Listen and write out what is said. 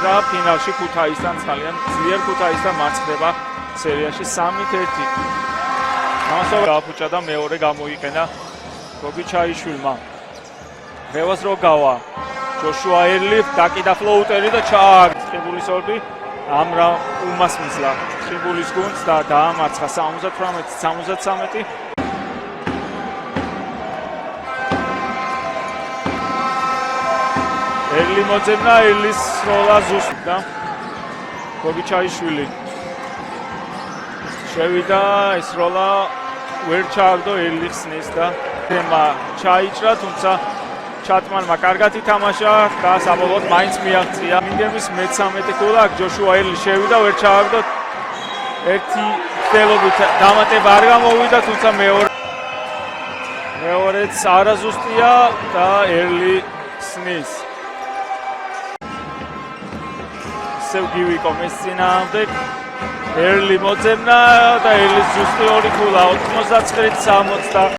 და ფინალში ქუთაისთან ძალიან ძლიერ ქუთაისთან მარცხდება სერიაში 3-1. ამასო გაფუჭა და მეორე გამოიყენა გოგიჩაიშვილმა. რევას რო გავა ჯოშუა ერლი დაკიდა ფლოუტერი და ჩააგწებულის ორდი ამრა უმას მისლა ხიბულის გუნდს და დაამარცხა 78-73. ერლი მოძებნა ერლის სროლა ზუსტდა გოგიჩაიშვილი შევიდა ეს როლა ვერ ჩააგდო ერლი ხსნის და თემა ჩაიჭრა თუმცა ჩატმანმა კარგად ითამაშა და საბოლოოდ მაინც მიაღწია. მინდერმის მე-13 გოლა ჯოშუა ერლი შევიდა ვერ ჩააგდო ერთი ხელობით დამატება არ გამოვიდა თუმცა მეორეც არაზუსტია და ერლი ხსნის. ისევ გივიკო მის წინააღმდეგ ერლი მოძებნა და ერლის ზუსტი ორი ქულა 99-60.